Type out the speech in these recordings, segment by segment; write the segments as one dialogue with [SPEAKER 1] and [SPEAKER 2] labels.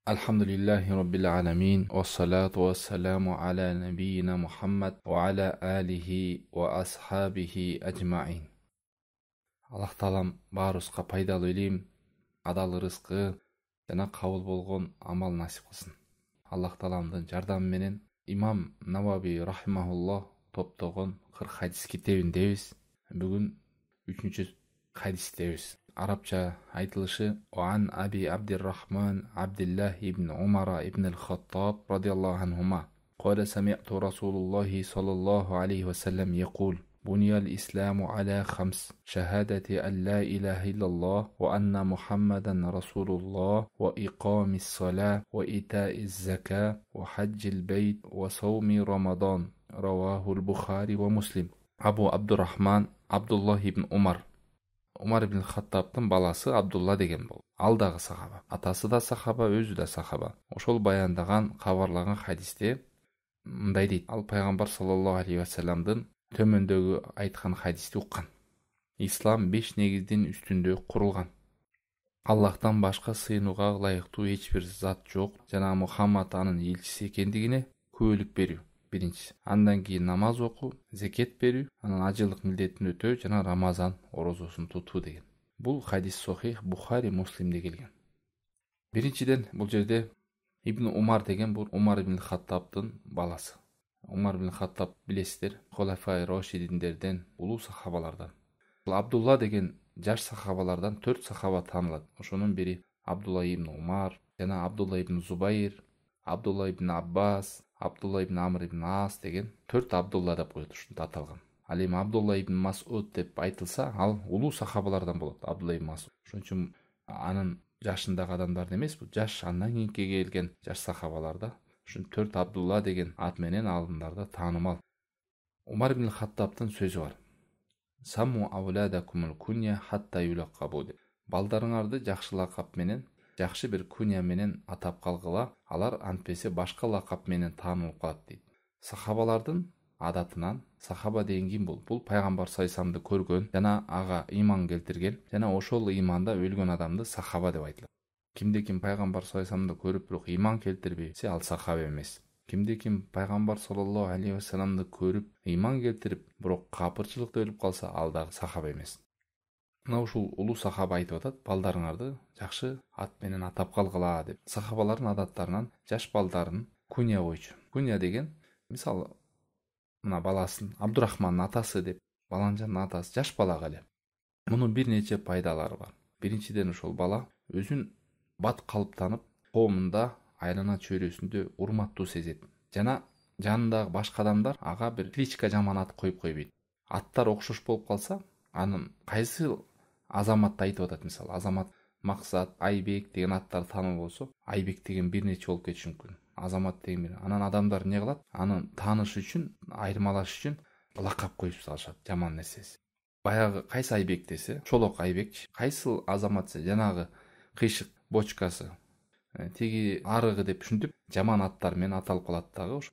[SPEAKER 1] Alhamdulillahi Rabbil alamin wa salatu wa salamu ala nabiyyina Muhammad wa ala alihi wa ashabihi ajma'in. Allah Taalam barыбызга пайдалуу илим, адал рызкы жана кабыл болгон амал насип кылсын. Аллах Тааламдын жардамы менен Имам Навави рахимахуллах топтогон 40 хадис китебиндебиз. Бүгүн 3-чү хадистебиз. Arapça aytılışı An Abi Abdurrahman Abdullah ibn Umar ibn al-Khattab radıyallahu anhuma قال سمعت رسول الله صلى الله عليه وسلم يقول بني الإسلام على 5 شهادة أن لا إله إلا الله وأن محمدا رسول الله وإقام الصلاة وإيتاء الزكاة وحج البيت وصوم رمضان رواه البخاري ومسلم. Абу Абдуррахман Абдуллах ибн Умар ибн Хаттабтын баласы Абдулла деген бол. Ал дагы сахаба. Атасы да сахаба, өзү да сахаба. Ошол баяндаган, кабарлаган хадисте мындай дейт. Ал пайгамбар саллаллаху алейхи ва салламдын төмөндөгү айткан хадисти уккан. Ислам 5 негиздин үстүндө курулган. Аллахтан башка сыйынууга ылайыктуу эч бир зат жок жана Мухаммад анын элчиси экендигине күбөлүк берүү. Биринчisi. Андан кийин намаз окуу, зекет берүү, анан ажылык милдетин өтөө жана Рамазан орозосун тутуу деген. Бул хадис Сохих Бухари Муслимде келген. Биринчиден бул жерде Ибн Умар деген бул Умар ибн Хаттабтын баласы. Умар ибн Хаттаб билесиздер, Холафай Рошидиндерден, улуу сахабалардан. Абдулла деген жаш сахабалардан 4 сахаба таанылат. Ошонун бири Абдулла ибн Умар жана Абдулла ибн Зубайр, Абдулла ибн Аббас, Абдулла ибн Амр ибн Ас деген 4 Абдулла деп коет, ушунда аталган. Ал эми Абдулла ибн Масуд деп айтылса, ал улуу сахабалардан болот, Абдулла ибн Масуд. Ошон үчүн анын жашындагы адамдар эмес, бул жаш андан кийинки келген жаш сахабаларда. Ушун 4 Абдулла деген ат менен алымдарда таанымал. Умар ибн Хаттабтын сөзү бар. Саму ауладакумул кунья хатта юлакабу деп. Балдарыңарды жакшы лакап менен, жакшы бир кунья менен атап калгыла, алар антпесе башка лакап менен таанылып калат дейт. Сахабалардын адатынан, сахаба деген ким бул? Бул пайгамбар саллаллаху көргөн жана ага ыйман келтирген жана ошол ыйманда өлгөн адамды сахаба деп айтылат. Кимде ким пайгамбар саллаллаху көрүп бирок ыйман келтирбесе, ал сахаба эмес. Кимде ким пайгамбар саллаллаху алейхи ва салламды көрүп, ыйман келтирип, бирок капырчылыкта өлүп калса, ал дагы сахаба эмес. Мына ушул улуу сахаба айтып атат, балдарыңарды жакшы ат менен атап калгыла деп. Сахабалардын адаттарынан жаш балдарын кунья койчу. Кунья деген, мисалы, мына баласын Абдурахмандын атасы деп, баланжандын атасы жаш балага эле. Мунун бир нече пайдалары бар. Биринчиден ошол бала өзүн бат калыптанып, коомунда, айлана чөйрөсүндө урматтуу сезет. Жана жанындагы башка адамдар ага бир кличка жаман ат коюп койбойт. Аттар окшош болуп калса, анын кайсы Азаматты айтып атат, мисалы, Азамат, Максат, Айбек деген аттар таанылуу болсо, Айбек деген бир нече болуп кетиши мүмкүн. Азамат деген бир. Анан адамдар эмне кылат? Аны тааныш үчүн, айырмалаш үчүн лакап коюп салышат, жаман нерсеси. Баягы кайсы Айбек десе, Чолок Айбекчи, кайсы Азамат десе, жанагы кыйшык бочкасы, тиги арыгы деп ушинтип жаман аттар менен аталып калат дагы. Ошо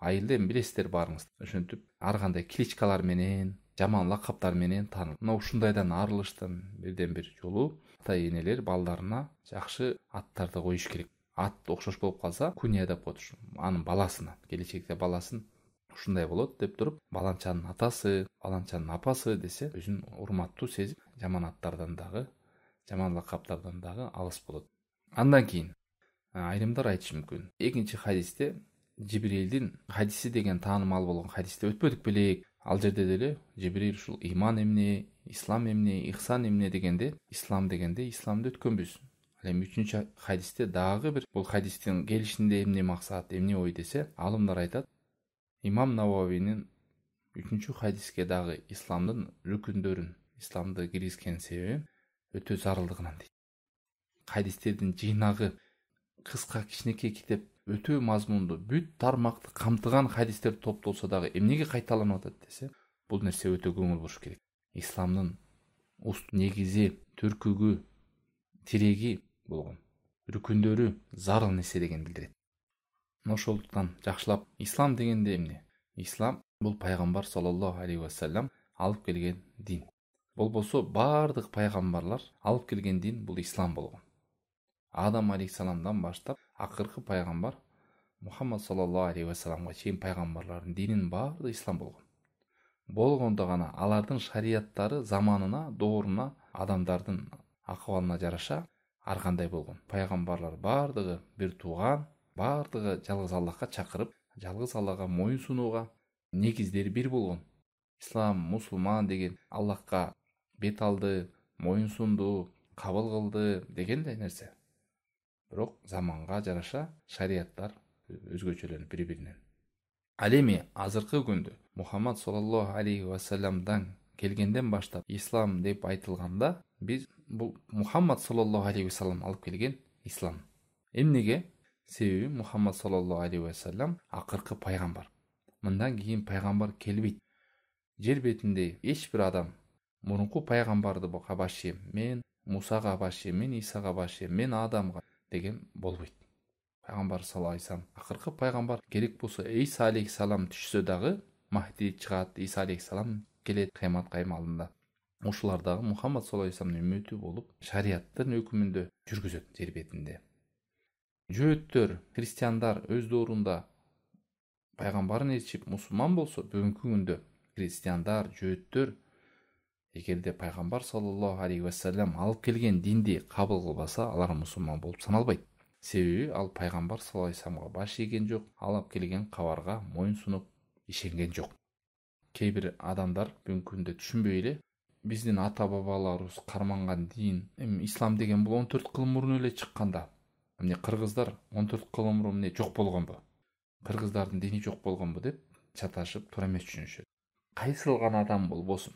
[SPEAKER 1] айылда эми билесиздер баарыңыз. Ошентип ар кандай кличкалар менен, жаман лакаптар менен таанылат. Мына ушундайдан арылыштын бирден бир жолу ата-энелер балдарына жакшы аттарды коюш керек. Ат окшош болуп калса, кунья деп коет, анын баласына, келечекте баласын ушундай болот деп туруп, баланчанын атасы, баланчанын апасы десе, өзүн урматтуу сезип, жаман аттардан дагы, жаман лакаптардан дагы алыс болот. Андан кийин айрымдар айтышы мүмкүн. Экинчи хадисте Жибрилдин хадиси деген таанымал болгон хадисте өтпөдүк белек. Ал жерде деле Жибрил ушул ыйман эмне, ислам эмне, ихсан эмне дегенде, ислам дегенде исламды өткөнбүз. Ал эми 3-чү хадисте дагы бир бул хадистин келишинде эмне максат, эмне ой десе, алымдар айтат. Имам Нававинин 3-чү хадиске дагы исламдын рүкүндөрүн, исламды киргизген себеби өтө зарылдыгынан дейт. Хадистердин жыйнагы кыска кичинекей китеп, өтө мазмундуу, бүт тармакты камтыган хадистер топтолсо дагы эмнеге кайталанып атат десе, бул нерсе өтө көңүл буруш керек. Исламдын уст негизи, түркүгү, тиреги болгон рүкүндөрү зарыл нерсе деген билдирет. Ошондуктан жакшылап ислам дегенде эмне? Ислам бул пайгамбар саллаллаху алейхи ва саллям алып келген дин. Болбосо бардык пайгамбарлар алып келген дин бул ислам болгон. Адам алейхисаламдан баштап акыркы пайгамбар Мухаммад саллаллаху алейхи вассаламга чейин пайгамбарлардын дининин баардыгы ислам болгон. Болгондо гана алардын шарияттары заманына, дооруна, адамдардын акыбалына жараша ар кандай болгон. Пайгамбарлар баардыгы бир тууган, баардыгы жалгыз Аллахка чакырып, жалгыз Аллахка моюн сунууга негиздери бир болгон. Ислам, мусулман деген Аллахка бет алды, моюн сунду, кабыл кылды дегендей нерсе. Бирок заманга жараша шарияттар өзгөчөлөнүп бири-биринен. Ал эми азыркы күндө Мухаммад саллаллаху алейхи вассаламдан келгенден баштап ислам деп айтылганда, биз бул Мухаммад саллаллаху алейхи вассалам алып келген ислам. Эмнеге? Себеби Мухаммад саллаллаху алейхи вассалам акыркы пайгамбар. Мындан кийин пайгамбар келбейт. Жер бетинде эч бир адам мурунку пайгамбарды баш ийем, мен Мусага баш ийем, мен Исага баш ийем, мен Адамга деген болбойт. Пайгамбар саллаллаху алейхи вассалам акыркы пайгамбар. Керек болсо Иса алейхиссалам түшсө дагы, Махди чыгат, Иса алейхиссалам келет кыямат каймалында. Ошолар дагы Мухаммад саллаллаху алейхи вассаламдын үммөтү болуп, шариаттын өкүмүндө жүргүзөт жер бетинде. Жөөттөр, христиандар өз доорунда пайгамбарын ээрчип мусулман болсо, бүгүнкү күндө христиандар, жөөттөр эгерде пайгамбар саллаллаху алейхи вассалам алып келген динди кабыл кылбаса, алар мусулман болуп саналбайт. Себеби ал пайгамбар саллаллаху алейхи вассаламга баш ийген жок, алып келген кабарга моюн сунуп ишенген жок. Кээ бир адамдар бүгүнкү күндө түшүнбөй эле биздин ата бабаларыбыз карманган дин, ислам деген бул 14 кыл мурун эле чыкканда. Эмне кыргыздар 14 кыл мурун эмне жок болгонбу? Кыргыздардын дини жок болгонбу деп чаташып туура эмес түшүнүшөт. Кайсыл гана адам болбосун,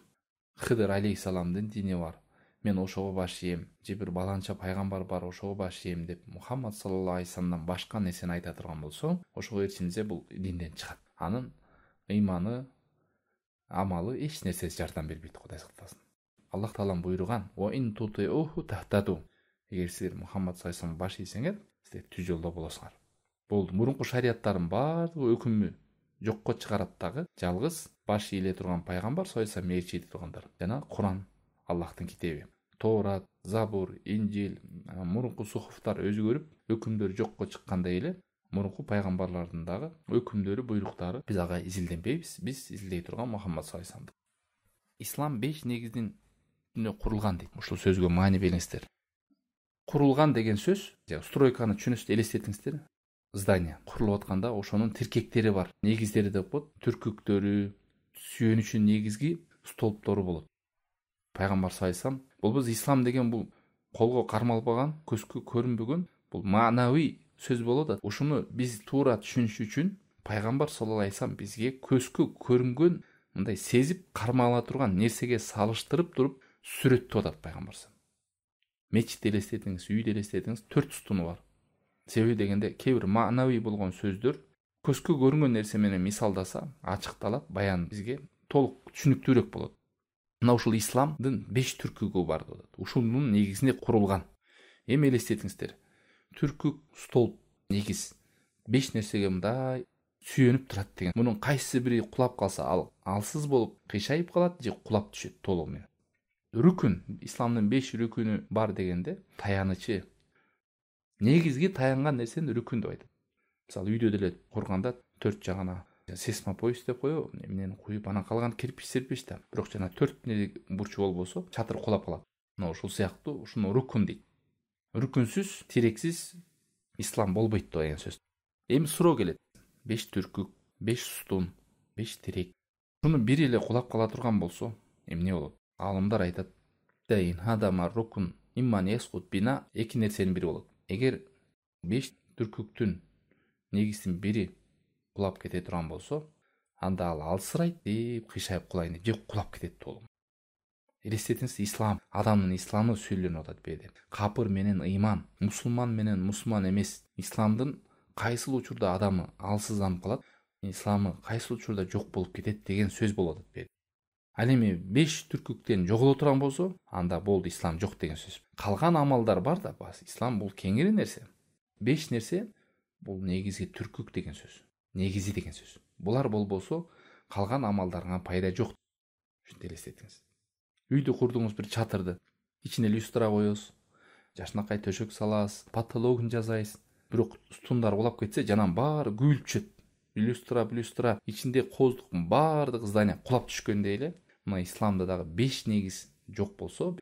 [SPEAKER 1] Хыдыр алейхисаламдын дини бар, мен ошого баш ийем, же бир баланча пайгамбар бар, ошого баш ийем деп Мухаммад саллаллаху алейхи вассаламдан башка нерсени айта турган болсо, ошого эрчинсе бул динден чыгат. Анын ыйманы, амалы эч нерсеси жардам бербейт, Кудай сактасын. Аллах таалам буйруган: "Ва ин тутиуху тахтаду". Эгер силер Мухаммад саллаллаху алейхи вассаламга баш ийсеңер, силер түз жолдо болосуңар. Болду. Мурунку шарияттардын баардыгы өкүмү жокко чыгарат дагы жалгыз баш ийиле турган пайгамбар саллаллаху алейхи вассалам ээрчиде тургандар. Жана Куран, Аллахтын китеби. Тоорат, Забур, Инжил, мурунку сухуфтар өзгөрүп, өкүмдөр жокко чыккандай эле мурунку пайгамбарлардын дагы өкүмдөрү, буйруктары биз ага изилденбейбиз. Биз изилдей турган Мухаммад саллаллаху алейхи вассалам. Ислам 5 негиздин үстүнө курулган дейт. Ушул сөзгө маани бериңиздер. Курулган деген сөз, стройканы түшүнүсүздөр, элестетиңиздер. Здание курулуп атканда ошонун тиркектери бар, негиздери деп коет, түркүктөрү, сүйөнүчү негизги столптору болот. Пайгамбар саллаллаху алейхи вассалам, бул биз ислам деген бул колго кармалбаган, көзгө көрүнбөгөн, бул маанавий сөз болот да. Ушуну биз туура түшүнүш үчүн пайгамбар саллаллаху алейхи вассалам бизге көзгө көрүнгөн, мындай сезип кармала турган нерсеге салыштырып туруп сүрөттөп атат пайгамбар. Мечитти элестетиңиз, үйдү элестетиңиз, 4 устуну бар. Себеби дегенде кээ бир маанавий болгон сөздөр көзгө көрүнгөн нерсе менен мисалдаса, ачыкталат, баян бизге толук түшүнүктүүрөөк болот. Мына ушул исламдын 5 түркүгү бар болот. Ушунун негизинде курулган. Эми элестетиңиздер. Түркүк, столп, негиз 5 нерсеге мындай сүйөнүп турат деген. Мунун кайсы бири кулап калса, ал алсыз болуп кыйшайып калат же кулап түшөт толугу менен. Рүкүн, исламдын 5 рүкүнү бар дегенде, таянычы, негизги таянган нерсени рүкүн деп айтат. Мисалы, үйдө деле курганда 4 жагына сесмопояс деп коебу, эмнени куюп, анан калган кирпич да. Бирок жана 4 бурчу болбосо, чатыр кулап калат. Мына ушул сыяктуу ушуну рүкүн дейт. Рүкүнсүз, тирексиз ислам болбойт деген сөз. Эми суроо келет. 5 түркүк, 5 устун, 5 тирек. Шуну бири эле кулап кала турган болсо, эмне болот? Алымдар айтат: "Дайин хадама рукун имман яскут бина", эки нерсенин бири болот. Эгер 5 түркүктүн негизин бири кулап кете турган болсо, анда ал алсырайт деп кыйшайып кулайын деп, же кулап кетет толугу. Элестетиңиз, ислам, адамдын исламы сүйлөнүп атат беде. Капыр менен ыйман, мусулман менен мусулман эмес. Исламдын кайсыл учурда адамы алсызданып калат, исламы кайсыл учурда жок болуп кетет деген сөз болуп атат беде. Ал эми 5 түркүктен жоголо турган болсо, анда болду, ислам жок деген сөз. Калган амалдар бар да, ислам бул кеңири нерсе. 5 нерсе бул негизги түркүк деген сөз. Негизи деген сөз. Булар болбосо, калган амалдарга пайда жок. Ушинтип элестетиңиз. Үйдү курдуңуз, бир чатырды, ичине люстра коесуз. жашынакай төшөк саласыз, потологун жасайсыз. Бирок стундар кулап кетсе, жанан баары күйүлүп түшөт. Люстра ичинде коздуктун баардык здания кулап түшкөндөй эле. Мына исламда дагы 5 негиз жок болсо,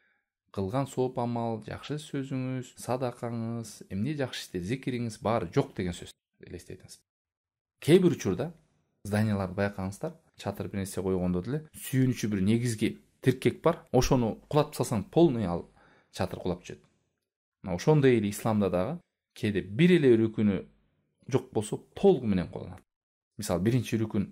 [SPEAKER 1] кылган сооп амал, жакшы сөзүңүз, садакаңыз, эмне жакшы иште, зикириңиз баары жок деген сөз. Элестетиңиз. Кээ бир учурда зданияларды байкаңыздар, чатыр бир нерсе койгондо деле сүйүнүчү бир негизги тиркек бар, ошону кулатып салсаң полный ал чатыр кулап түшөт. Мына ошондой эле исламда дагы кээде бир эле рүкүнү жок болсо толугу менен колунат. Мисалы, биринчи рүкүн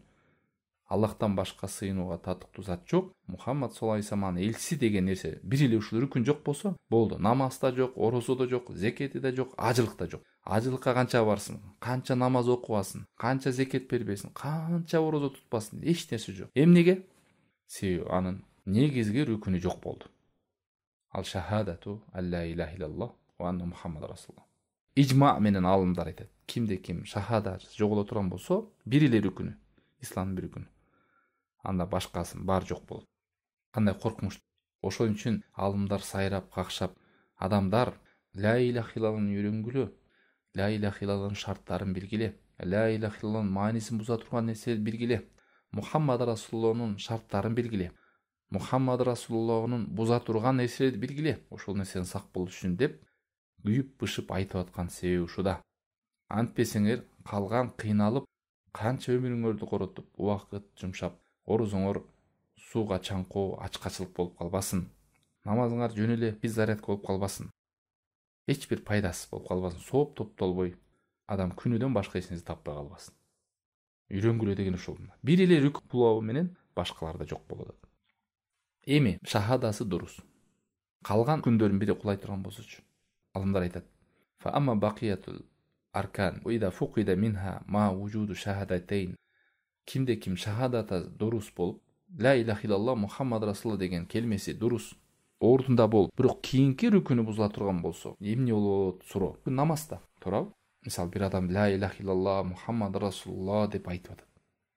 [SPEAKER 1] Аллахтан башка сыйынууга татыктуу зат жок, Мухаммад саллаллаху алейхи вассалам элчиси деген нерсе бир эле ушул рүкүн жок болсо, болду. Намаз да жок, орозо да жок, зекети да жок, ажылык да жок. Ажылыкка канча барсың, канча намаз окубасын, канча зекет бербесин, канча орозо тутпасын, эч нерсе жок. Эмнеге? Себеби анын негизги рүкүнү жок болду. Ал шахадату алла илаха иллаллах ва анна Мухаммад расулуллах. Ижма менен алымдар айтат. Кимде ким шахада жоголо турган болсо, бир эле рүкүнү, исламдын бир рүкүнү. Анда башкасын бар жок болот. Кандай коркунуч. Ошон үчүн алымдар сайрап, какшап, адамдар ла илаха иллаллахны үйрөнгүлө, ла илаха иллаллахнын шарттарын билгиле, ла илаха иллаллахнын маанисин буза турган нерселерди билгиле, Мухаммад расулуллахнын шарттарын билгиле, Мухаммад расулуллахнын буза турган нерселерди билгиле, ошол нерседен сак болуш үчүн деп күйүп бышып айтып аткан себеби ушуда. Антпесеңер калган кыйналып, канча өмүрүңөрдү коротуп, убакыт жумшап, орозоңор сууга чаңкоо, ачкачылык болуп калбасын. Намазыңар жөн эле физзарядка болуп калбасын. Эч бир пайдасыз болуп калбасын. Сооп топтолбой, адам күнүдөн башка эч нерсе таппай калбасын. Үйрөнгүлө деген ушул. Бир эле рүк булабы менен башкаларда жок болот. Эми шахадасы дурус. Калган күндөрдүн бири кулай турган болсочу. Алымдар айтат: "Фа амма бакиятул аркан, ва ида фуқида минха ма вужуду шахадатейн." Кимде ким шахадата дурус болуп, ла илаха иллаллах Мухаммад расулуллах деген келмеси дурус ордунда болуп, бирок кийинки рүкүнү бузула турган болсо, эмне болот суроо? Намазда, туурабы? Мисалы, бир адам ла илаха иллаллах Мухаммад расулуллах деп айтып атат.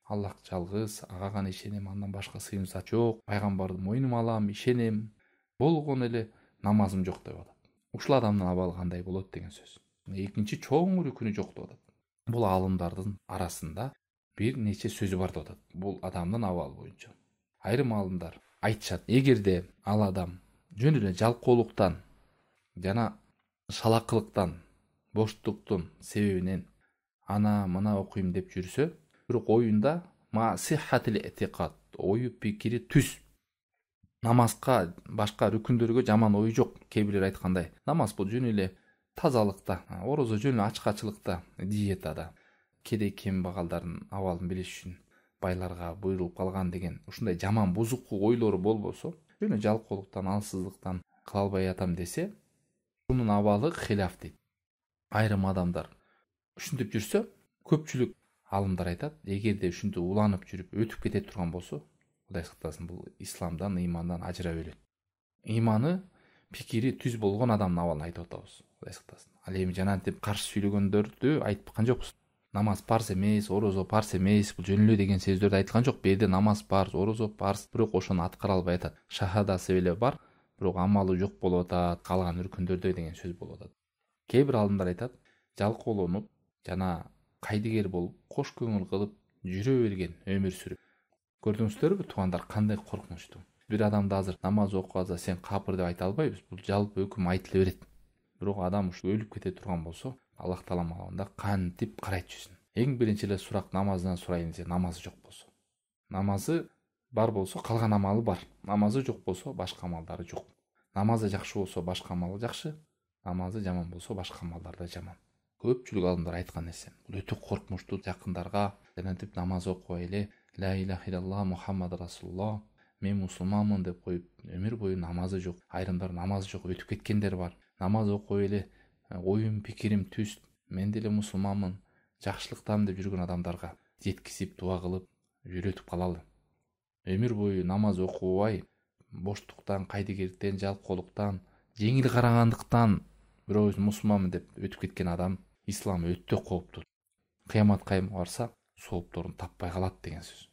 [SPEAKER 1] Аллах жалгыз, ага гана ишенем, андан башка сыйынуу зат жок, пайгамбарды мойнума алам, ишенем, болгон эле намазым жок деп атат. Ушул адамдын абалы кандай болот деген сөз. Экинчи чоң рүкүнү жок деп атат. Бул алымдардын арасында бир нече сөзү бар деп атат. Бул адамдын абалы боюнча. Айрым алымдар айтышат, эгерде ал адам жөн эле жалкоолуктан жана шалакылыктан, боштуктун себебинен ана мына окуйм деп жүрсө, бирок оюнда ма сиххатил этикад, ою пикири түз. Намазга, башка рүкүндөргө жаман ою жок. Кээ бирлер айткандай, намаз бул жөн эле тазалыкта, орозо жөн эле ачкачылыкта, диетада, кедей кембагалдардын абалын билиш үчүн байларга буйрулуп калган деген ушундай жаман бузуку ойлору болбосо, жөн эле жалкоолуктан, алсыздыктан кыла албай атам десе, бунун абалы хилаф дейт. Айрым адамдар ушинтип жүрсө, көпчүлүк алымдар айтат, эгерде ушинтип уланып жүрүп өтүп кете турган болсо, Кудай сактасын, бул исламдан, ыймандан ажырап өлөт. Ыйманы, пикири түз болгон адамдын абалын айтып атабыз. Кудай сактасын. Ал эми жанантип каршы сүйлөгөндөрдү айткан жокпуз. Намаз парз эмес, орозо парз эмес, бул жөн эле деген сөздөрдү айткан жок. Берде намаз парз, орозо парз, бирок ошону аткара албай атат. Шахадасы эле бар, бирок амалы жок болуп атат, калган рүкүндөрдө деген сөз болуп атат. Кээ бир алымдар айтат, жалкоолонуп жана кайдыгер болуп, кош көңүл кылып жүрө берген өмүр сүрүп. Көрдүңүздөрбү, туугандар, кандай коркунучтуу. Бир адамды азыр намаз окуганда сен капыр деп айта албайбыз. Бул жалпы өкүм айтыла берет. Бирок адам ушу өлүп кете турган болсо, Аллах таала мага кантип карайт жүзүн. Эң биринчи эле сурак намаздан сурайын десе, намазы жок болсо. Намазы бар болсо, калган амалы бар. Намазы жок болсо, башка амалдары жок. Намазы жакшы болсо, башка амалы жакшы. Намазы жаман болсо, башка амалдар да жаман. Көпчүлүк алымдар айткан нерсе. Бул өтө коркунучтуу. Жакындарга жанантип намаз окубай эле ла илаха иллаллах Мухаммад расулуллах, мен мусулманмын деп коюп, өмүр бою намазы жок. Айрымдар намазы жок өтүп кеткендер бар. Намаз окуй эле, оюм пикирим түз, мен деле мусулманмын, жакшылыктамын деп жүргөн адамдарга жеткизип, дуа кылып, үйрөтүп калалы. Өмүр бою намаз окубай, боштуктан, кайдыгерликтен, жалкоолуктан, жеңил карагандыктан бирөөбүз мусулманмын деп өтүп кеткен адам ислам өтө кооптуу. Кыямат кайымга барса, соопторун таппай калат деген сөз.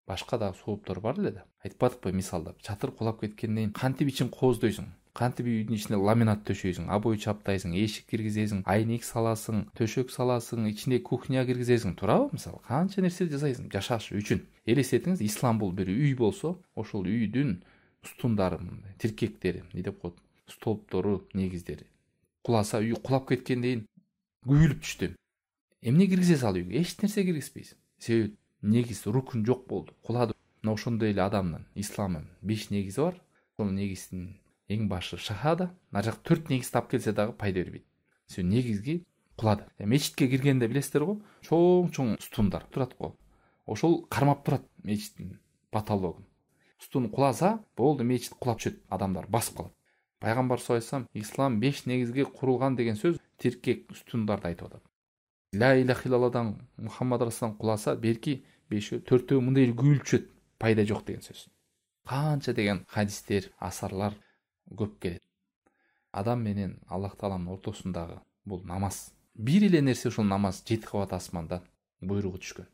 [SPEAKER 1] Башка да сооптор бар эле да. Айтпадыкпы мисалда, чатыр кулап кеткенден кантип ичин кооздойсуң? кантип үйдүн ичине ламинат төшөйсүң, обой чаптайсың, эшик киргизесиң, айнек саласың, төшөк саласың, ичине кухня киргизесиң, туурабы? Мисалы канча нерсе жасайсың жашаш үчүн. Элестетиңиз, ислам бул бир үй болсо, ошол үйдүн устундары, тиркектери, эмне деп коет, столптору, негиздери куласа, үй кулап кеткенден кийин күйүлүп түштү. Эмне киргизесиз ал үйгө? Эч нерсе киргизбейсиз. Себеби негиз, рукун жок болду, кулады. Мына ошондой эле адамдын исламын 5 негизи бар. Ошол негиздин эң башы шахада. Ар жак 4 негиз тап келсе дагы пайда бербейт. Себеби негизги кулады. Мечитке киргенде билесиздер го, чоң стундар турат го. Ошол кармап турат мечиттин потологун. Стун куласа, болду, мечит кулап түшөт, адамдар басып калат. Пайгамбар саллаллаху алейхи вассалам ислам 5 негизге курулган деген сөз тиркек стундарды айтып атат. Ла илаха илlallohдан Мухаммад расулан куласа, берки 5-өө 4-өө мындай эле күйүлүп түшөт, пайда жок деген сөз. Канча деген хадистер, асарлар көп келет. Адам менен Аллах Тааланын ортосундагы бул намаз. Бир эле нерсе ушул намаз 7 кабат асмандан буйругу түшкөн.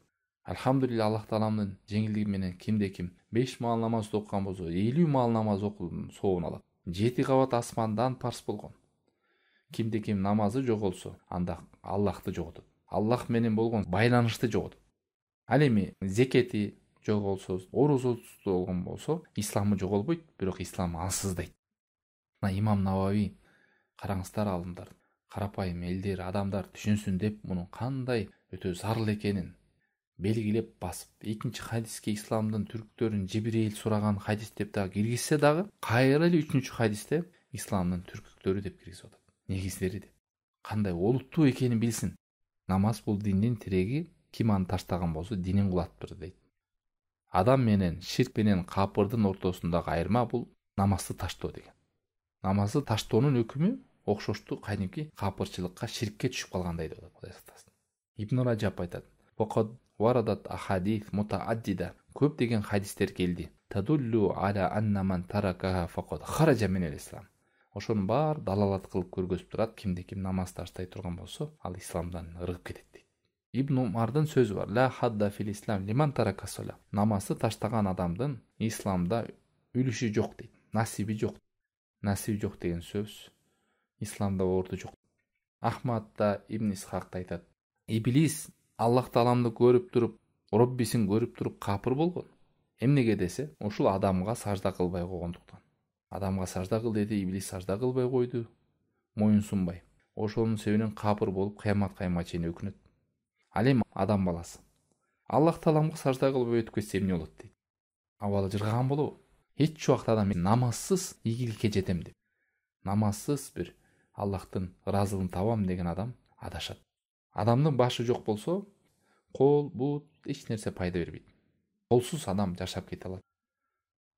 [SPEAKER 1] Алхамдулилла, Аллах Тааланын жеңилдиги менен кимде-ким 5 маал намаз окуган болсо, 50 маал намаз окуган соовун алат. 7 кабат асмандан парз болгон. Кимде-ким намазы жоголсо, анда Аллахты жоготот. Аллах менен болгон байланышты жоготот. Ал эми зекети жоголсо, орозо болгон болсо, исламы жоголбойт, бирок ислам ансыздайт. Мына имам Навави, караңыздар алымдар, карапайым элдер, адамдар түшүнсүн деп мунун кандай өтө зарыл экенин белгилеп басып, экинчи хадиске исламдын түрктөрүн Жибирейил сураган хадис деп дагы киргизсе дагы, кайра эле 3-чү хадисте исламдын түрктөрү деп киргизип атат. Негиздери деп. Кандай олуттуу экенин билсин. Намаз бул диндин тиреги, ким аны таштаган болсо динин кулаттыр дейт. Адам менен ширк менен капырдын ортосундагы айырма бул намазды таштоо деген. Намазды таштоонун өкүмү окшоштуу кайники капырчылыкка, ширкке түшүп калгандай деп атат, Кудай сактасын. Ибн Раджаб айтат: "Вакад варадат ахадис мутааддида", көп деген хадистер келди. "Тадуллу ала анна ман таракаха факад хаража минал ислам". Ошонун баары далалат кылып көргөзүп турат, кимде-ким намаз таштай турган болсо, ал исламдан ыргып кетет дейт. Ибн Умардын сөзү бар: "Ла хадда фил ислам лиман тарака сала". Намазды таштаган адамдын исламда үлүшү жок дейт. Насиби жок. Насиби жок деген сөз исламда орду жок. Ахмадда, Ибн Исхакта айтат: "Иблис Аллах Тааламды көрүп туруп, Роббисин көрүп туруп капыр болгон. Эмнеге десе, ушул адамга сажда кылбай койгондуктан. Адамга сажда кыл деди, Иблис сажда кылбай койду, моюн сунбай. Ошонун себебинен капыр болуп кыямат кайымга чейин өкүнөт. Ал эми адам баласы Аллах Тааламга сажда кылбай өтүп кетсе эмне болот дейт. Абалы жыргаган болобу? Эч убакта адам намазсыз ийгиликке жетем деп, намазсыз бир Аллахтын ыраазылыгын табам деген адам адашат. Адамдын башы жок болсо, кол, бут, эч нерсе пайда бербейт. Колсуз адам жашап кете алат.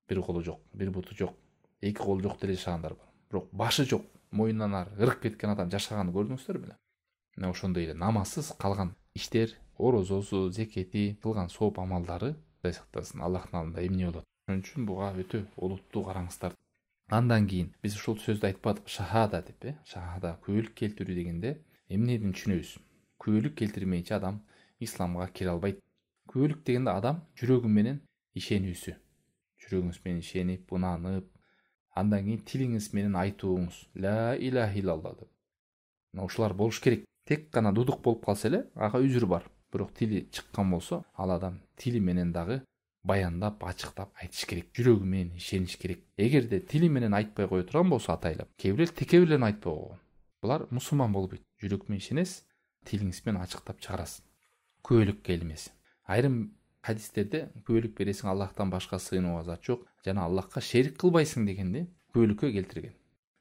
[SPEAKER 1] Бир колу жок, бир буту жок, эки колу жок деле жашагандар бар. Бирок башы жок, моюндан ары ырык кеткен адам жашаганын көрдүңүздөр беле? Мына ошондой эле намазсыз калган иштер, орозосу, зекети, кылган сооп амалдары, Кудай сактасын, Аллахтын алдында эмне болот? Ошон үчүн буга өтө олуттуу караңыздар. Андан кийин биз ушул сөздү айтпадык, шахада деп, шахада күбөлүк келтирүү дегенде эмнедин түшүнөбүз? Күбөлүк келтирмейинче адам исламга кире албайт. Күбөлүк дегенде адам жүрөгү менен ишенүүсү. Жүрөгүңүз менен ишенип, ынанып, андан кийин тилиңиз менен айтууңуз, ла илаха илlalloh деп. Ушулар болуш керек. Тек гана дудук болуп калса эле, ага үзүр бар. Бирок тили чыккан болсо, ал адам тили менен дагы баяндап, ачыктап айтыш керек. Жүрөгү менен ишениш керек. Эгерде тили менен айтпай кое турган болсо атайлап, кээ бирөө теке билен айтпай койгон. Булар мусулман болбойт. Жүрөк менен ишенесиз, тилиңиз менен ачыктап чыгарасыз. Күбөлүк келмеси. Айрым хадистерде күбөлүк бересиң, Аллахтан башка сыйынууга зат жок, жана Аллахка шерик кылбайсың дегенде күбөлүккө келтирген.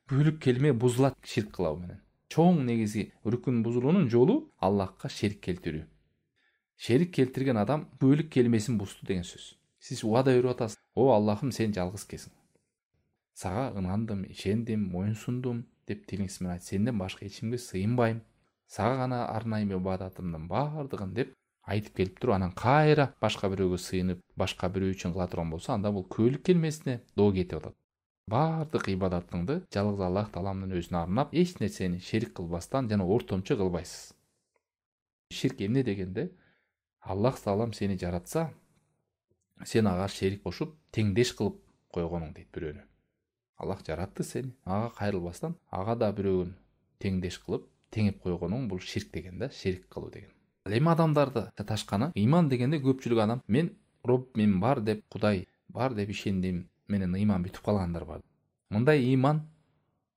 [SPEAKER 1] Күбөлүк келме бузулат ширк кылуу менен. Чоң негизи рүкүн бузулуунун жолу Аллахка шерик келтирүү. Шерик келтирген адам күбөлүк келмесин бузду деген сөз. Сиз убада берип атасыз: "О Аллахым, сен жалгыз кесиң. Сага ынандым, ишендим, моюн сундум" деп тилиңиз менен айт. "Сенден башка эч кимге сыйынбайм. Сага гана арнайым ибадатымдын бардыгын" деп айтып келип туруп, анан кайра башка бирөөгө сыйынып, башка бирөө үчүн кыла турган болсо, анда бул күбөлүк келмесине доо кетип атат. Бардык ибадатыңды жалгыз Аллах Тааламдын өзүнө арнап, эч нерсени шерик кылбастан жана ортомчу кылбайсыз. Ширк эмне дегенде, Аллах Таалам сени жаратса, сен ага шерик кошуп, теңдеш кылып койгонуң дейт бирөөнү. Аллах жаратты сени, ага кайрылбастан ага да бирөөгөн теңдеш кылып теңеп койгонуң бул ширк деген да, ширк кылуу деген. Эми адамдарды шаташканы, ыйман дегенде көпчүлүк адам мен Роб мен бар деп, Кудай бар деп ишендим менен ыйман бүтүп калгандар бар. Мындай ыйман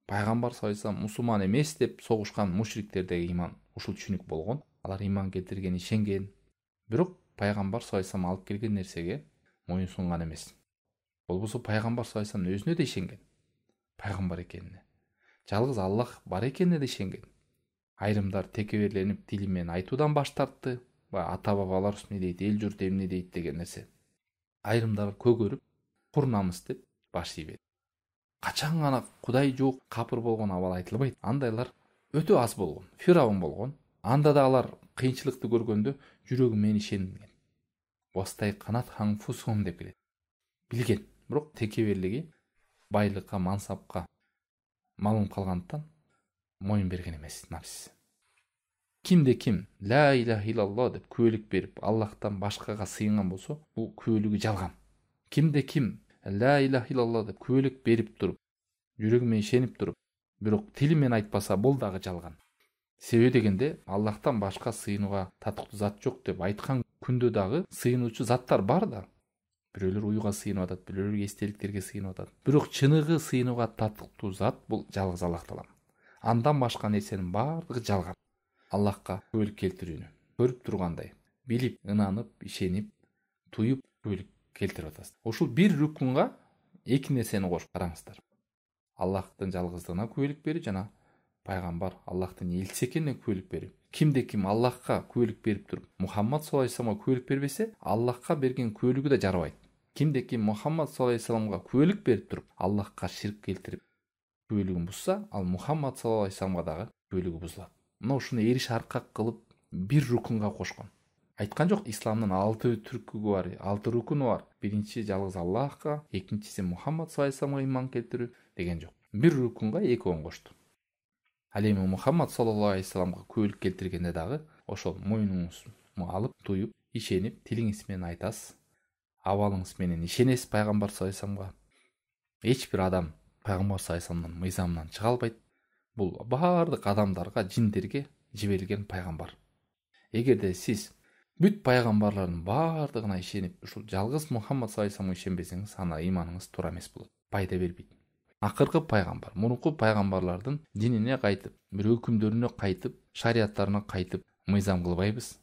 [SPEAKER 1] пайгамбар саллаллаху алейхи вассалам мусулман эмес деп согушкан мушриктердеги ыйман ушул түшүнүк болгон. Алар ыйман келтирген, ишенген. Бирок пайгамбар саллаллаху алейхи вассалам алып келген нерсеге моюн сунган эмес. Болбосо пайгамбар саллаллаху алейхи вассалам өзүнө да ишенген. Пайгамбар экенине. Жалгыз Аллах бар экенине да ишенген. Айрымдар текеберленип тили менен айтуудан баш тартты. Ата бабалар эмне дейт, эл журт эмне дейт деген нерсе. Айрымдар көгөрүп, кур намыс деп баш ийбеді. Качан гана Кудай жок, капыр болгон абал айтылбайт. Андайлар өтө аз болгон. Фиравун болгон. Анда да алар кыйынчылыкты көргөндө жүрөгүм мен ишенген. Востай канат хаңфусум деп келет. Билген, бирок текеберлиги байлыкка, мансапка малым калгандыктан моюн берген эмес, напсис. Кимде ким ла илаха иллаллах деп күбөлүк берип, Аллахтан башкага сыйынган болсо, бул күбөлүгү жалган. Кимде ким ла илаха иллаллах деп күбөлүк берип туруп, жүрөгүмө ишенип туруп, бирок тили менен айтпаса, бул дагы жалган. Себеби дегенде, Аллахтан башка сыйынууга татыктуу зат жок деп айткан күндө дагы сыйынуучу заттар бар да. Бирөөлөр уйга сыйынып атат, бирөөлөр эстеликтерге сыйынып атат. Бирок чыныгы сыйынууга татыктуу зат бул жалгыз Аллах таала. Андан башка нерсенин баардыгы жалган. Аллахка күбөлүк келтирүүнү көрүп тургандай, билип, ынанып, ишенип, туюп күбөлүк келтирип атасыз. Ушул бир рукунга эки нерсени кошуп караңыздар. Аллахтын жалгыздыгына күбөлүк берип жана пайгамбар Аллахтын элчиси экенине күбөлүк берип. Кимде ким Аллахка күбөлүк берип туруп, Мухаммад саллаллаху алейхи вассаламга күбөлүк бербесе, Аллахка берген күбөлүгү да жарабайт. Кимде ким Мухаммад саллаллаху алейхи вассаламга күбөлүк берип туруп, Аллахка ширк келтирип күбөлүгүн бузса, ал Мухаммад саллаллаху алейхи вассаламга дагы күбөлүгү бузулат. Мына ушуну эриш аркак кылып бир рукунга кошкон. Айткан жок, исламдын 6 түркүгү бар, 6 рукуну бар. Биринчи жалгыз Аллахка, экинчиси Мухаммад саллаллаху алейхи вассаламга ыйман келтирүү деген жок. Бир рукунга экөөнү кошту. Ал эми Мухаммад саллаллаху алейхи вассаламга күбөлүк келтиргенде дагы ошол моюнуңузду алып, туюп, ишенип, тилиңиз менен айтасыз. Абалыңыз менен ишенесиз пайгамбар саллаллаху алейхи вассаламга. Эч бир адам пайгамбар саллаллаху алейхи вассаламдын мыйзамынан чыга албайт. Бул баардык адамдарга, жиндерге жиберилген пайгамбар. Эгерде сиз бүт пайгамбарлардын баардыгына ишенип, ушул жалгыз Мухаммад саллаллаху алейхи вассаламга ишенбесеңиз, ана ыйманыңыз туура эмес болот. Пайда бербейт. Акыркы пайгамбар, мурунку пайгамбарлардын динине кайтып, бир өкүмдөрүнө кайтып, шариаттарына кайтып мыйзам кылбайбыз.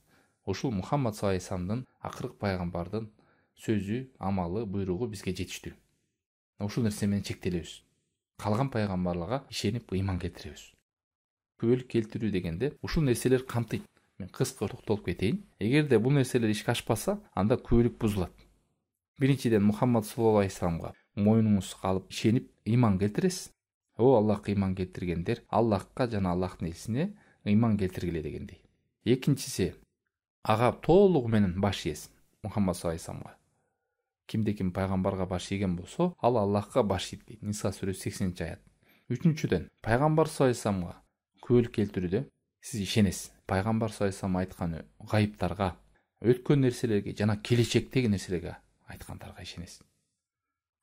[SPEAKER 1] Ушул Мухаммад саллаллаху алейхи вассаламдын акыркы пайгамбардын сөзү, амалы, буйругу бизге жетиштүү. Ушул нерсе менен чектелебиз. Калган пайгамбарларга ишенип ыйман келтиребиз. Күбөлүк келтирүү дегенде ушул нерселер камтыйт. Мен кыска токтолуп кетейин. Эгерде бул нерселер ишке ашпаса, анда күбөлүк бузулат. Биринчиден Мухаммад саллаллаху алейхи вассаламга моюнуңузга алып ишенип ыйман келтиресиз. О Аллахка ыйман келтиргендер, Аллахка жана Аллахтын элчисине ыйман келтиргиле дегендей. Экинчиси, ага толугу менен баш ийесиз. Мухаммад саллаллаху алейхи вассаламга. Кимде ким пайгамбарга баш ийген болсо, ал Аллахка баш ийт дейт. Ниса сүрөсү 80-аят. Үчүнчүдөн, пайгамбар саллаллаху алейхи вассаламга күбөлүк келтирүүдө сиз ишенесиз. Пайгамбар саллаллаху алейхи вассалам айткан гайыптарга, өткөн нерселерге жана келечектеги нерселерге айткандарга ишенесиз.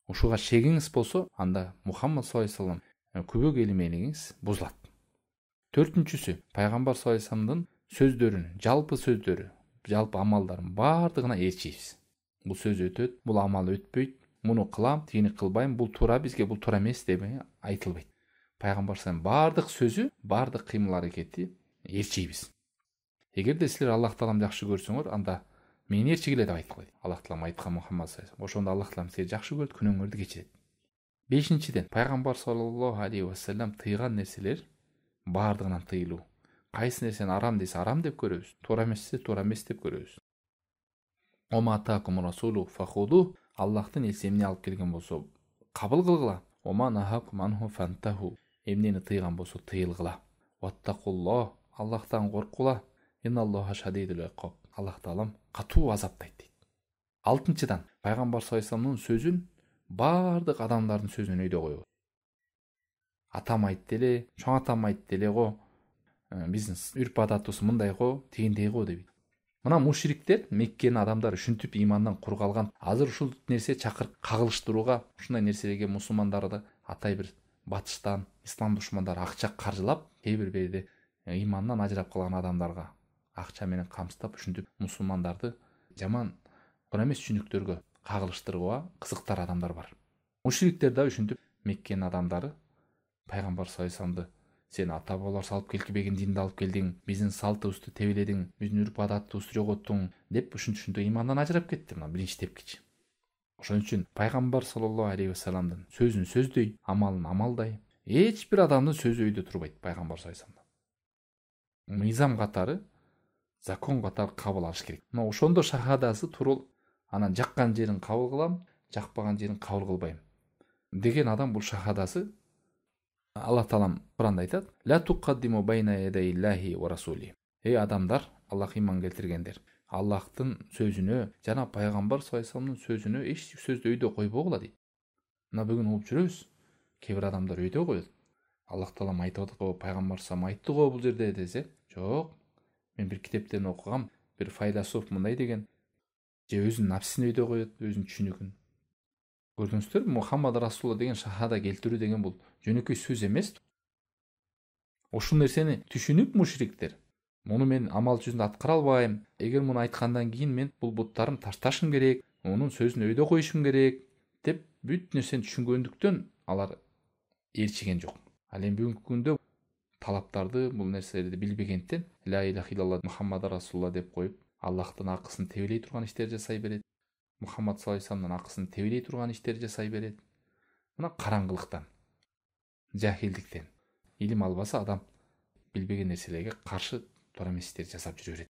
[SPEAKER 1] Ушуга шегиңиз болсо, анда Мухаммад саллаллаху алейхи вассалам күбө келмелигиңиз бузулат. Төртүнчүсү, пайгамбар саллаллаху алейхи вассаламдын сөздөрүн, жалпы амалдарын баардыгына ээрчийбиз. Бул сөз өтөт, бул амал өтпөйт, муну кылам, тигини кылбайм, бул туура бизге, бул туура эмес деп айтылбайт. Пайгамбар саллаллаху алейхи вассалам баардык сөзү, баардык кыймыл аракети ээрчийбиз. Эгерде силер Аллах таалам жакшы көрсөңөр, анда мени ээрчигиле деп айткылайт. Аллах таалам айткан Мухаммад саллаллаху алейхи вассалам. Ошондо Аллах таалам силерди жакшы көрөт, күнөөңөрдү кечирет. Бешинчиден, пайгамбар саллаллаху алейхи вассалам тыйган нерселер баардыгынан тыйылуу. Кайсы нерсени арам десе арам деп көрөбүз, туура эмес десе туура эмес деп көрөбүз. Оматакум расулу фахуду, Аллахтын элчиси эмне алып келген болсо кабыл кылгыла. Ома нахакум анху фантаху, эмнени тыйган болсо тыйылгыла. Ваттакуллах, Аллахтан коркула. Инналлаха шадидул иқаб, Аллах таалам катуу азаптайт дейт. Алтынчыдан, пайгамбар саллаллаху алейхи вассаламдын сөзүн баардык адамдардын сөзүнөн өйдө коебуз. Атам айтты эле, чоң атам айтты эле го, биздин үрп адатыбыз мындай го, тигиндей го дейт. Мына мушриктер, Меккенин адамдары ушинтип ыймандан кур калган. Азыр ушул нерсе чакырып кагылыштырууга, ушундай нерселерге мусулмандарды атай бир батыштан ислам душмандары акча каржылап, кээ бир берде ыймандан ажырап калган адамдарга акча менен камсыздап, ушинтип мусулмандарды жаман кура эмес түшүнүктөргө кагылыштырууга кызыктар адамдар бар. Мушриктер да ушинтип Меккенин адамдары пайгамбар саллаллаху алейхи вассаламды сен ата бабалар салып келбеген динди алып келдиң, биздин салтыбызды тебеледиң, биздин үрп адатыбызды жоготтуң деп ушинтип ыймандан ажырап кетти. Мына биринчи тепкич. Ошон үчүн пайгамбар саллаллаху алейхи вассаламдын сөзүн сөздөй, амалын амалдай, эч бир адамдын сөзү өйдө турбайт. Пайгамбар саллаллаху алейхи вассаламдан мыйзам катары, закон катары кабыл алыш керек. Мына ошондо шахадасы турул, анан жаккан жерин кабыл кылам, жакпаган жерин кабыл кылбайм деген адам бул шахадасы Аллах Таалам Куранда айтат: "Ла туқаддиму байна ядайиллахи ва расули". Эй адамдар, Аллах иман келтиргендер, Аллахтын сөзүнө жана пайгамбар саллаллаху алейхи вассаламдын сөзүнө эч сөздү өйдө койбогула дейт. Мына бүгүн угуп жүрөбүз. Кээ бир адамдар өйдө коет. Аллах Таалам айтып атат го, пайгамбар саллаллаху алейхи айтты го бул жерде десе, жок. Мен бир китептен окугам, бир файласоф мындай деген, же өзүнүн напсисин өйдө коет, өзүнүн түшүнүгүн. Көрдүңүздөр, Мухаммад Расулулла деген шахада келтирүү деген бул жөнөкөй сөз эмес. Ошол нерсени түшүнүп мушриктер, муну мен амал жүзүндө аткара албайм, эгер муну айткандан кийин мен бул буттарым ташташым керек, онун сөзүн өйдө коюшум керек деп бүт нерсени түшүнгөндүктөн алар ээрчиген жок. Ал эми бүгүнкү күндө талаптарды, бул нерселерди билбегенден ла иляха иллаллах Мухаммад Расулулла деп коюп, Аллахтын акысын тебелей турган иштер жасай берет. Мухаммад саллаллаху алейхи вассаламдын акысын тебелей турган иштер жасай берет. Мына караңгылыктан, жахилдиктен. Илим албаса адам билбеген нерселерге каршы туура эмес иштер жасап жүрө берет.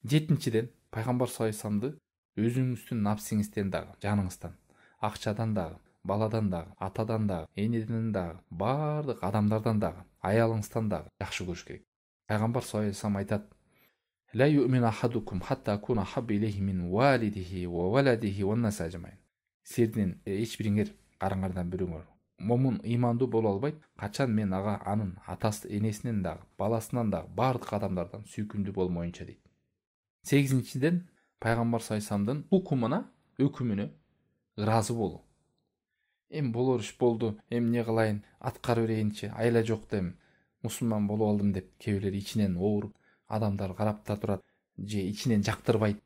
[SPEAKER 1] Жетинчиден, пайгамбар саллаллаху алейхи вассаламды өзүңүздүн напсиңизден дагы, жаныңыздан, акчадан дагы, баладан дагы, атадан дагы, энеден дагы, баардык адамдардан дагы, аялыңыздан дагы жакшы көрүш керек. Пайгамбар саллаллаху алейхи вассалам айтат: "Ла ю'мину ахадукум хатта акуна хабба илейхи мин валидихи ва валадихи ва нас ажмаин". Сиздин эч бириңер, караңардан бирөөңөр момун ыймандуу боло албайт, качан мен ага анын атасы, энесинен дагы, баласынан дагы, баардык адамдардан сүйкүмдүү болмоюнча дейт. 8-ден, пайгамбар саллаллаху алейхи вассаламдын укумуна, өкүмүнө ыраазы болуу. Эми болор иш болду, эми эмне кылайын, аткара берейинчи, айла жок дем, мусулман болуп алдым деп кээ бирлер ичинен ооруп, адамдар карап да турат, же ичинен жактырбайт,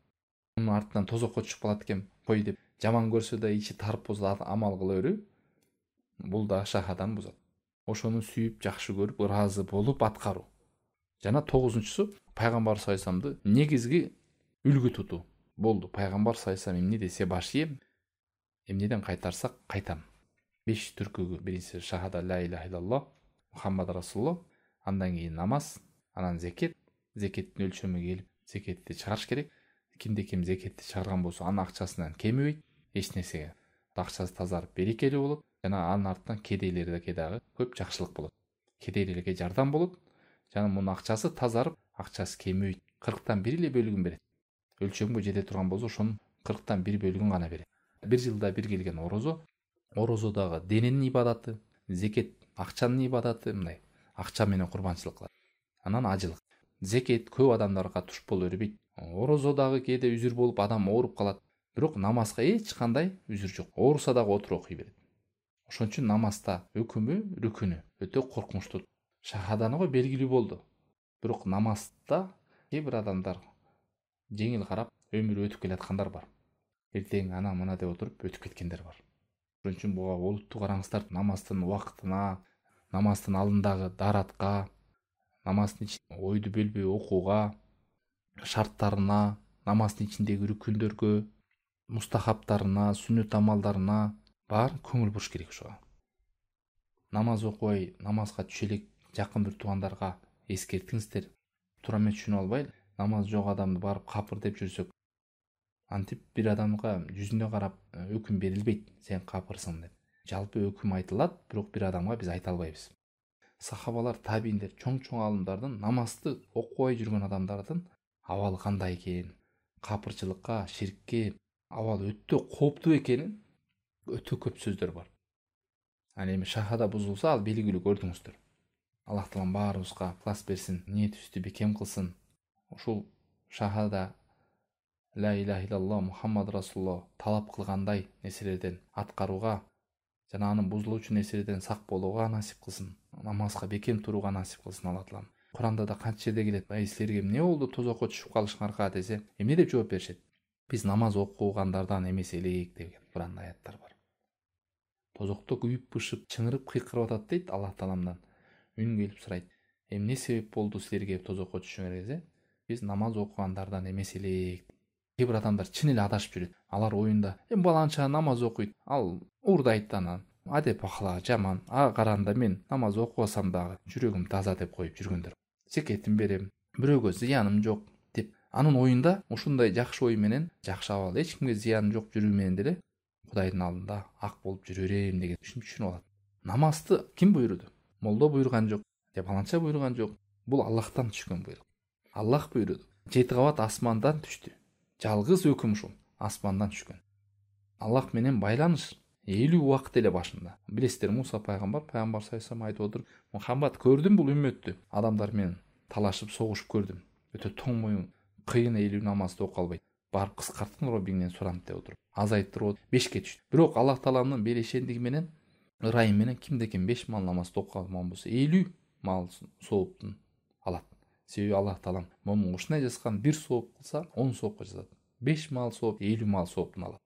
[SPEAKER 1] мунун артынан тозокко түшүп калат экен, кой деп жаман көрсө да ичи тарып болсо амал кыла берүү, бул да шахаданы бузат. Ошону сүйүп, жакшы көрүп, ыраазы болуп аткаруу. Жана 9-су, пайгамбар саллаллаху алейхи вассаламды негизги үлгү тутуу. Болду, пайгамбар саллаллаху алейхи вассалам эмне десе баш ийем, эмнеден кайтарсак кайтам. 5 түркүгү: биринчиси шахада ла иляха иллаллах Мухаммад Расулулла, андан кийин намаз, анан зекет. Зекеттин өлчөмү келип, зекетти чыгарыш керек. Кимде-ким зекетти чыгарган болсо, анын акчасынан кемибейт, эч нерсеге. Акчасы тазарып, берекелүү болот. Жана анын артынан кедейлерге дагы көп жакшылык болот. Кедейлерге жардам болот. Жана мунун акчасы тазарып, акчасы кемибейт. 40-тан 1 эле бөлүгүн берет. Өлчөмгө жете турган болсо, ошонун 40-тан 1 бөлүгүн гана берет. 1 жылда 1 келген орозо, орозодагы дененин ибадаты, зекет акчанын ибадаты, мындай акча менен курбанчылык кылат. Анан ажылык. Зекет көп адамдарга туш боло бербейт. Орозодагы кээде үзүр болуп адам ооруп калат. Бирок намазга эч кандай үзүр жок. Ооруса дагы отуруп окуй берет. Ошон үчүн намазда өкүмү, рүкүнү өтө коркунучтуу. Шахаданы го белгилүү болду. Бирок намазда кээ бир адамдар жеңил карап өмүрү өтүп келаткандар бар. Эртең ана мына деп отуруп өтүп кеткендер бар. Ошон үчүн буга олуттуу караңыздар, намаздын убактына, намаздын алдындагы даратка, намаздын ичинде ойду бөлбөй окууга, шарттарына, намаздын ичиндеги рүкүндөргө, мустахаптарына, сүннөт амалдарына бар көңүл буруш керек ошого. Намаз окубай, намазга түшө элек жакын бир туугандарга эскертиңиздер. Туура эмес түшүнүп албайлы. Намаз жок адамды барып капыр деп жүрсөк, антип бир адамга жүзүнө карап өкүм берилбейт, сен капырсың деп. Жалпы өкүм айтылат, бирок бир адамга биз айта албайбыз. Сахабалар, табииндер, чоң-чоң алымдардын, намазды окубай жүргөн адамдардын абалы кандай экен, капырчылыкка, ширкке абалы өтө кооптуу экенин өтө көп сөздөр бар. Ал эми шахада бузулса, ал белгилүү, көрдүңүздөр. Аллах Таалам баарыбызга ыкылас берсин, ниетибизди бекем кылсын. Ушул шахада ла иляха иллаллах Мухаммад Расулулла талап кылгандай нерселерден аткарууга жана анын бузулуучу нерселерден сак болууга насип кылсын, намазга бекем турууга насип кылсын Алла таалам. Куранда да канча жерде келет, силерге эмне болду тозокко түшүп калышыңарга десе, эмне деп жооп беришет? Биз намаз окугандардан эмес элек деген Куранда аяттар бар. Тозокто күйүп бышып, чыңырып кыйкырып атат дейт Алла тааламдан. Үн келип сурайт. Эмне себеп болду силерге тозокко түшүңөргө? Биз намаз окугандардан эмес элек. Кээ бир адамдар чын эле адашып жүрөт. Алар оюнда, баланча намаз окуйт, ал уурдайт анан, адеп акылага жаман, ага караганда мен намаз окубасам дагы жүрөгүм таза деп коюп жүргөндөр. Секетин берем, бирөөгө зыяным жок деп. Анын оюнда ушундай жакшы ой менен, жакшы абал, эч кимге зыяным жок жүрүү менен деле Кудайдын алдында ак болуп жүрө берем деген түшүнүп алат. Намазды ким буйруду? Молдо буйруган жок, же баланча буйруган жок. Бул Аллахтан түшкөн буйрук. Аллах буйруду. 7 кабат асмандан түштү. Жалгыз өкүм ушул, асмандан түшкөн. Аллах менен байланыш 50 убакыт эле башында. Билесиздер, Муса пайгамбар саллаллаху айтып отур. Мухаммад, көрдүм бул үммөттү. Адамдар менен талашып, согушуп көрдүм. Өтө тоң моюн, кыйын 50 намазды окуп албайт. Барып кыскарткын Роббиңден сурант деп отуруп. Азайттырып 5ке түштү. Бирок Аллах тааланын берешендиги менен, ырайым менен кимде-ким 5 мал намазды окуп алган болсо 50 мал сооптун алат. Себеби Аллах таалам момун ушундай жазган, 1 сооп кылса 10 соопко жазат. 5 мал сооп 50 мал сооптун алат.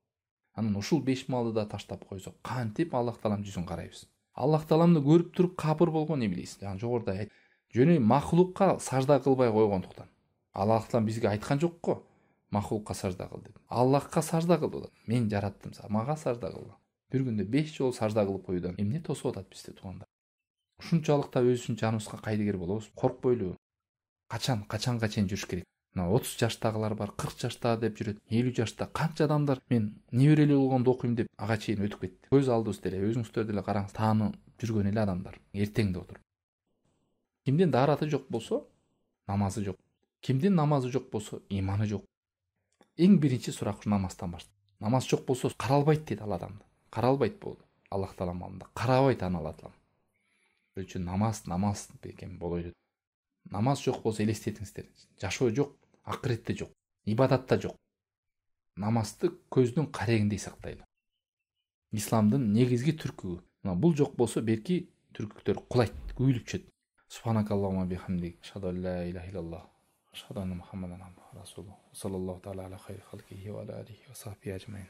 [SPEAKER 1] Анан ушул 5 малды да таштап койсок, кантип Аллах таалам жүзүн карайбыз? Аллах тааламды көрүп туруп капыр болгон иблис. Жана жогоруда айт, жөнөй махлукка сажда кылбай койгондуктан. Аллах таалам бизге айткан жокко, махлукка сажда кыл деп. Аллахка сажда кыл деп. Мен жараттым сага, мага сажда кыл. Бир күндө 5 жолу сажда кылып коюудан эмне тосуп атат бизди тууганда? Ушунчалык да өз үчүн жаныбызга кайдыгер болобуз. Коркпойлу. Качанга чейин жүрүш керек. 30 жаштагылар бар, 40 жашта деп жүрөт, 50 жашта. Канча адамдар мен неберели болгондо окуйм деп ага чейин өтүп кетти. Көз алдыбызда эле, өзүңүздөр деле караңыз, таанып жүргөн эле адамдар эртеңде отуруп. Кимдин даараты жок болсо, намазы жок. Кимдин намазы жок болсо, иманы жок. Эң биринчи сурак ушу намаздан башталат. Намаз жок болсо каралбайт дейт Алла адамды. Каралбайт болду. Аллах таалам алдында карабайт аны Алла таалам. Ошон үчүн намаз бекем болойлу. Намаз жок болсо элестетиңиздер. Жашоо жок, акыретте жок, ибадатта жок. Намазды көздүн карегиндей сактайлы. Исламдын негизги түркүгү. Бул жок болсо берки түркүктөр кулайт, күйүлүп түшөт. Субханакаллахумма бихамдик, ашхаду ан ла иляха иллаллах, ашхаду анна Мухаммадан абдуху ва расулух. Саллаллаху таала аля хайри халкихи ва ала алихи ва сахбихи ажмаин.